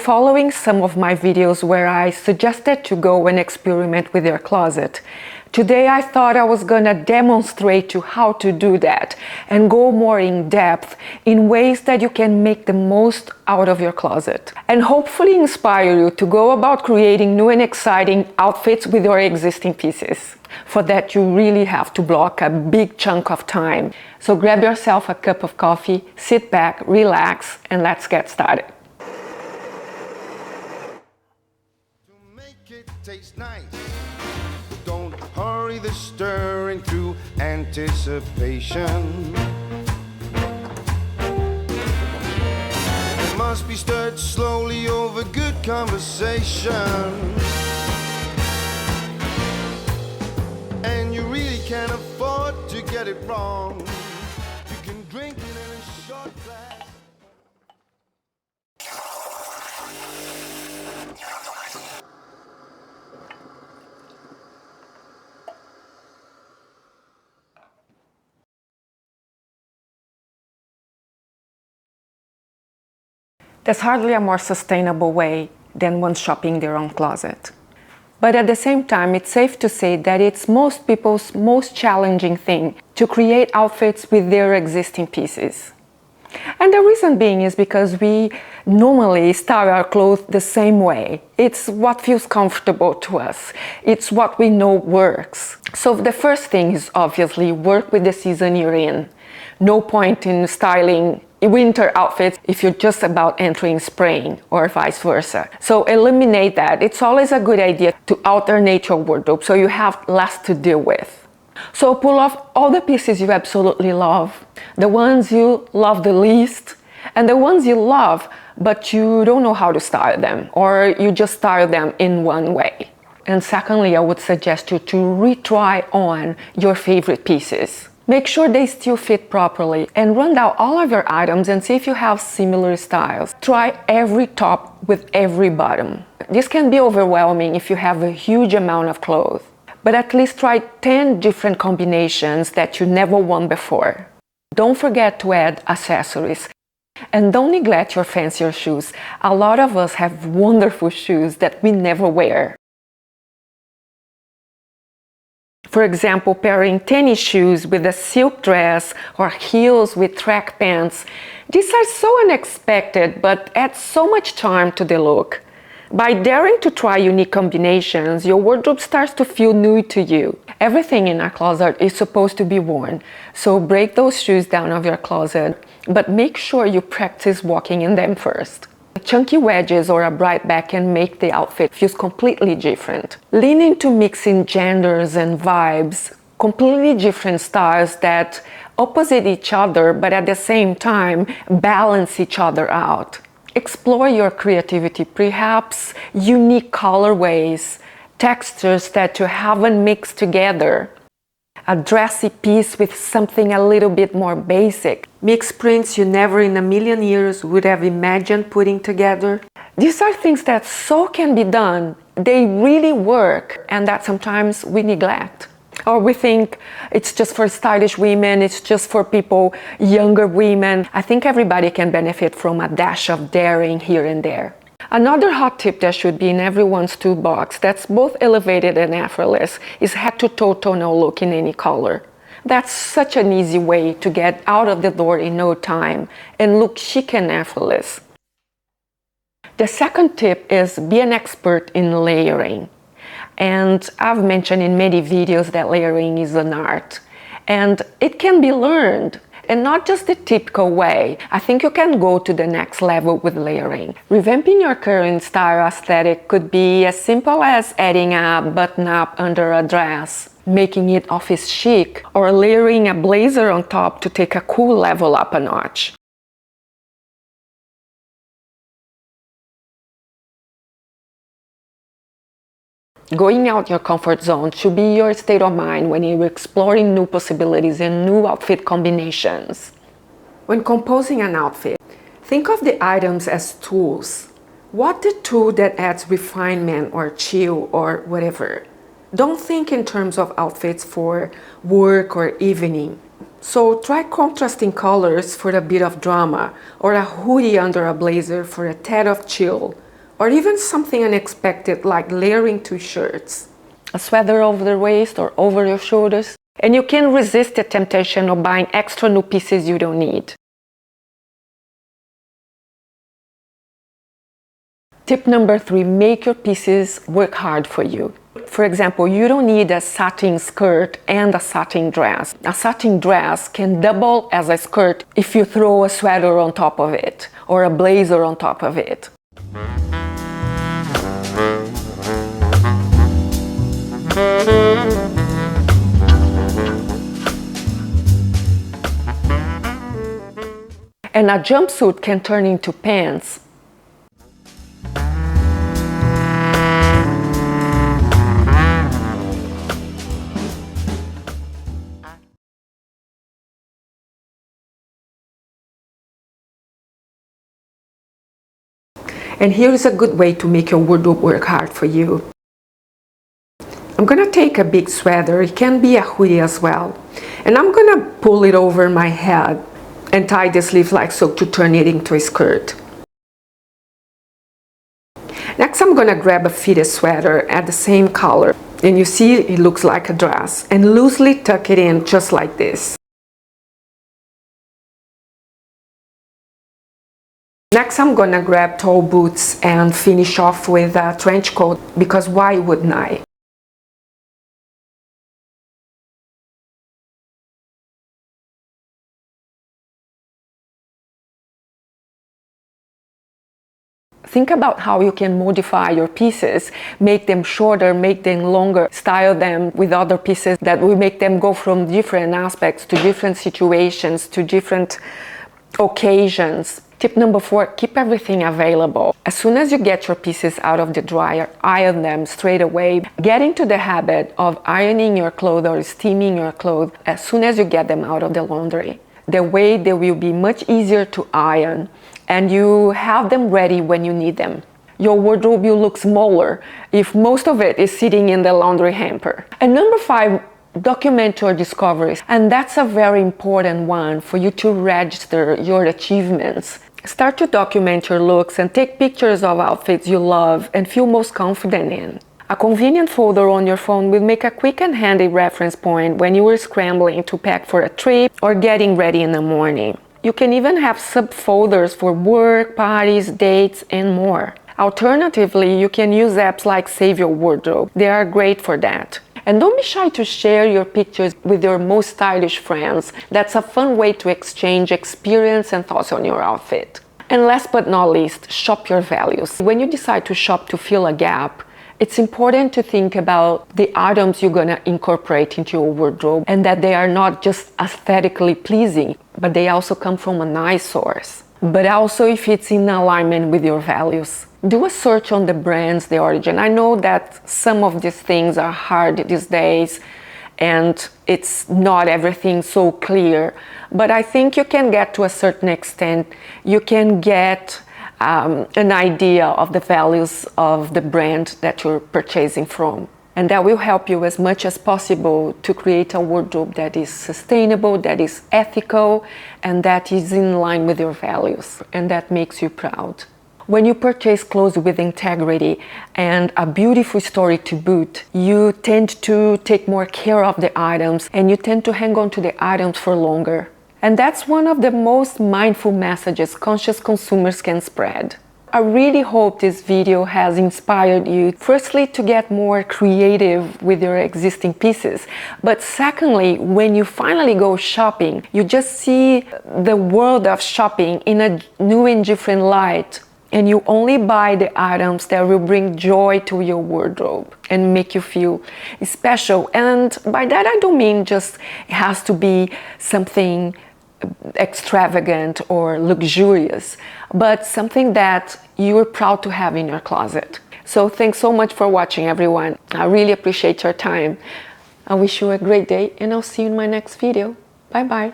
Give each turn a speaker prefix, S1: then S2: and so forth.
S1: following some of my videos where I suggested to go and experiment with your closet. Today I thought I was gonna demonstrate you how to do that and go more in depth in ways that you can make the most out of your closet and hopefully inspire you to go about creating new and exciting outfits with your existing pieces. For that, you really have to block a big chunk of time. So grab yourself a cup of coffee, sit back, relax, and let's get started.
S2: To make it taste nice, don't hurry the stirring through anticipation. It must be stirred slowly over good conversation. And you really can't afford to get it wrong. You can drink it in a short glass.
S1: There's hardly a more sustainable way than one shopping their own closet. But at the same time, it's safe to say that it's most people's most challenging thing to create outfits with their existing pieces. And the reason being is because we normally style our clothes the same way. It's what feels comfortable to us. It's what we know works. So the first thing is obviously work with the season you're in. No point in styling winter outfits if you're just about entering spring or vice versa. So eliminate that. It's always a good idea to alternate your wardrobe so you have less to deal with. So pull off all the pieces you absolutely love, the ones you love the least, and the ones you love but you don't know how to style them, or you just style them in one way. And secondly, I would suggest you to retry on your favorite pieces. Make sure they still fit properly and run down all of your items and see if you have similar styles. Try every top with every bottom. This can be overwhelming if you have a huge amount of clothes, but at least try 10 different combinations that you never worn before. Don't forget to add accessories. And don't neglect your fancier shoes. A lot of us have wonderful shoes that we never wear. For example, pairing tennis shoes with a silk dress or heels with track pants. These are so unexpected but add so much charm to the look. By daring to try unique combinations, your wardrobe starts to feel new to you. Everything in our closet is supposed to be worn, so break those shoes down of your closet, but make sure you practice walking in them first. Chunky wedges or a bright back can make the outfit feel completely different. Lean into mixing genders and vibes, completely different styles that opposite each other but at the same time balance each other out. Explore your creativity, perhaps unique colorways, textures that you haven't mixed together. A dressy piece with something a little bit more basic. Mix prints you never in a million years would have imagined putting together. These are things that so can be done. They really work, and that sometimes we neglect. Or we think it's just for stylish women, it's just for people, younger women. I think everybody can benefit from a dash of daring here and there. Another hot tip that should be in everyone's toolbox that's both elevated and effortless is head-to-toe tonal look in any color. That's such an easy way to get out of the door in no time and look chic and effortless. The second tip is be an expert in layering. And I've mentioned in many videos that layering is an art. And it can be learned. And not just the typical way. I think you can go to the next level with layering. Revamping your current style aesthetic could be as simple as adding a button-up under a dress, making it office chic, or layering a blazer on top to take a cool level up a notch. Going out your comfort zone should be your state of mind when you're exploring new possibilities and new outfit combinations. When composing an outfit, think of the items as tools. What the tool that adds refinement or chill or whatever. Don't think in terms of outfits for work or evening. So try contrasting colors for a bit of drama, or a hoodie under a blazer for a tad of chill, or even something unexpected like layering two shirts. A sweater over the waist or over your shoulders. And you can resist the temptation of buying extra new pieces you don't need. Tip number 3, make your pieces work hard for you. For example, you don't need a satin skirt and a satin dress. A satin dress can double as a skirt if you throw a sweater on top of it or a blazer on top of it. And a jumpsuit can turn into pants. And here is a good way to make your wardrobe work hard for you. I'm gonna take a big sweater, it can be a hoodie as well, and I'm gonna pull it over my head and tie the sleeve like so to turn it into a skirt. Next, I'm gonna grab a fitted sweater at the same color, and you see it looks like a dress, and loosely tuck it in just like this. Next, I'm gonna grab tall boots and finish off with a trench coat, because why wouldn't I? Think about how you can modify your pieces, make them shorter, make them longer, style them with other pieces that will make them go from different aspects to different situations, to different occasions. Tip number 4, keep everything available. As soon as you get your pieces out of the dryer, iron them straight away. Get into the habit of ironing your clothes or steaming your clothes as soon as you get them out of the laundry. The way they will be much easier to iron, and you have them ready when you need them. Your wardrobe will look smaller if most of it is sitting in the laundry hamper. And number 5, document your discoveries. And that's a very important one for you to register your achievements. Start to document your looks and take pictures of outfits you love and feel most confident in. A convenient folder on your phone will make a quick and handy reference point when you are scrambling to pack for a trip or getting ready in the morning. You can even have subfolders for work, parties, dates, and more. Alternatively, you can use apps like Save Your Wardrobe. They are great for that. And don't be shy to share your pictures with your most stylish friends. That's a fun way to exchange experience and thoughts on your outfit. And last but not least, shop your values. When you decide to shop to fill a gap, it's important to think about the items you're gonna incorporate into your wardrobe, and that they are not just aesthetically pleasing, but they also come from a nice source. But also if it's in alignment with your values. Do a search on the brands, the origin. I know that some of these things are hard these days, and it's not everything so clear, but I think you can get to a certain extent, you can get an idea of the values of the brand that you're purchasing from. And that will help you as much as possible to create a wardrobe that is sustainable, that is ethical, and that is in line with your values, and that makes you proud. When you purchase clothes with integrity and a beautiful story to boot, you tend to take more care of the items, and you tend to hang on to the items for longer. And that's one of the most mindful messages conscious consumers can spread. I really hope this video has inspired you, firstly, to get more creative with your existing pieces, but secondly, when you finally go shopping, you just see the world of shopping in a new and different light, and you only buy the items that will bring joy to your wardrobe and make you feel special. And by that I don't mean just it has to be something extravagant or luxurious, but something that you're proud to have in your closet. So thanks so much for watching, everyone. I really appreciate your time. I wish you a great day, and I'll see you in my next video. Bye bye.